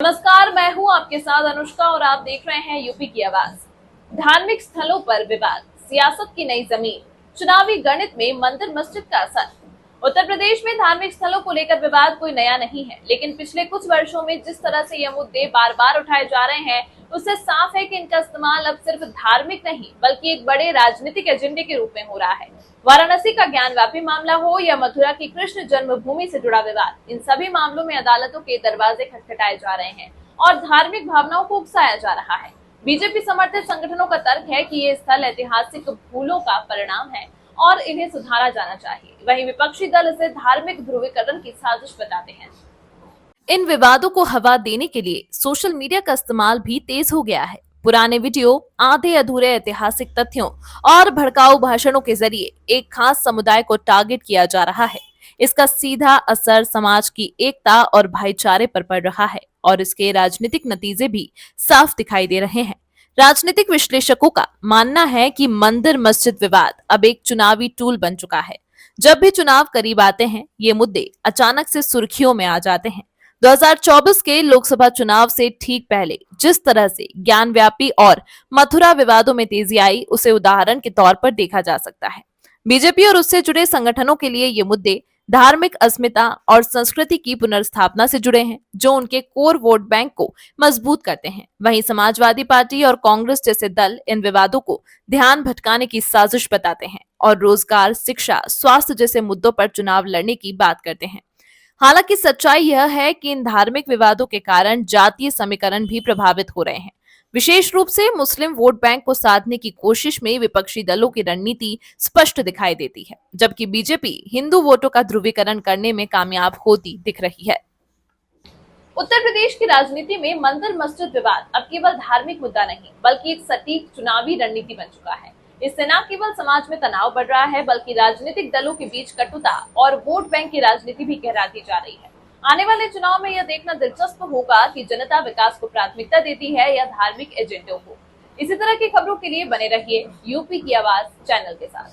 नमस्कार, मैं हूं आपके साथ अनुष्का और आप देख रहे हैं यूपी की आवाज। धार्मिक स्थलों पर विवाद, सियासत की नई जमीन, चुनावी गणित में मंदिर मस्जिद का असर। उत्तर प्रदेश में धार्मिक स्थलों को लेकर विवाद कोई नया नहीं है, लेकिन पिछले कुछ वर्षों में जिस तरह से ये मुद्दे बार बार उठाए जा रहे हैं, उससे साफ है कि इनका इस्तेमाल अब सिर्फ धार्मिक नहीं बल्कि एक बड़े राजनीतिक एजेंडे के रूप में हो रहा है। वाराणसी का ज्ञानव्यापी मामला हो या मथुरा की कृष्ण जन्मभूमि से जुड़ा विवाद, इन सभी मामलों में अदालतों के दरवाजे खटखटाए जा रहे हैं और धार्मिक भावनाओं को उकसाया जा रहा है। बीजेपी समर्थित संगठनों का तर्क है कि ये स्थल ऐतिहासिक भूलों का परिणाम है और इन्हें सुधारा जाना चाहिए। वहीं विपक्षी दल इसे धार्मिक ध्रुवीकरण की साजिश बताते हैं। इन विवादों को हवा देने के लिए सोशल मीडिया का इस्तेमाल भी तेज हो गया है। पुराने वीडियो, आधे अधूरे ऐतिहासिक तथ्यों और भड़काऊ भाषणों के जरिए एक खास समुदाय को टारगेट किया जा रहा है। इसका सीधा असर समाज की एकता और भाईचारे पर पड़ रहा है और इसके राजनीतिक नतीजे भी साफ दिखाई दे रहे हैं। राजनीतिक विश्लेषकों का मानना है कि मंदिर मस्जिद विवाद अब एक चुनावी टूल बन चुका है। जब भी चुनाव करीब आते हैं, ये मुद्दे अचानक से सुर्खियों में आ जाते हैं। 2024 के लोकसभा चुनाव से ठीक पहले जिस तरह से ज्ञानव्यापी और मथुरा विवादों में तेजी आई, उसे उदाहरण के तौर पर देखा जा सकता है। बीजेपी और उससे जुड़े संगठनों के लिए ये मुद्दे धार्मिक अस्मिता और संस्कृति की पुनर्स्थापना से जुड़े हैं, जो उनके कोर वोट बैंक को मजबूत करते हैं। वहीं समाजवादी पार्टी और कांग्रेस जैसे दल इन विवादों को ध्यान भटकाने की साजिश बताते हैं और रोजगार, शिक्षा, स्वास्थ्य जैसे मुद्दों पर चुनाव लड़ने की बात करते हैं। हालांकि सच्चाई यह है कि इन धार्मिक विवादों के कारण जातीय समीकरण भी प्रभावित हो रहे हैं। विशेष रूप से मुस्लिम वोट बैंक को साधने की कोशिश में विपक्षी दलों की रणनीति स्पष्ट दिखाई देती है, जबकि बीजेपी हिंदू वोटों का ध्रुवीकरण करने में कामयाब होती दिख रही है। उत्तर प्रदेश की राजनीति में मंदिर मस्जिद विवाद अब केवल धार्मिक मुद्दा नहीं बल्कि एक सटीक चुनावी रणनीति बन चुका है। इससे न केवल समाज में तनाव बढ़ रहा है बल्कि राजनीतिक दलों के बीच कटुता और वोट बैंक की राजनीति भी गहराती जा रही है। आने वाले चुनाव में यह देखना दिलचस्प होगा कि जनता विकास को प्राथमिकता देती है या धार्मिक एजेंडों को। इसी तरह की खबरों के लिए बने रहिए यूपी की आवाज चैनल के साथ।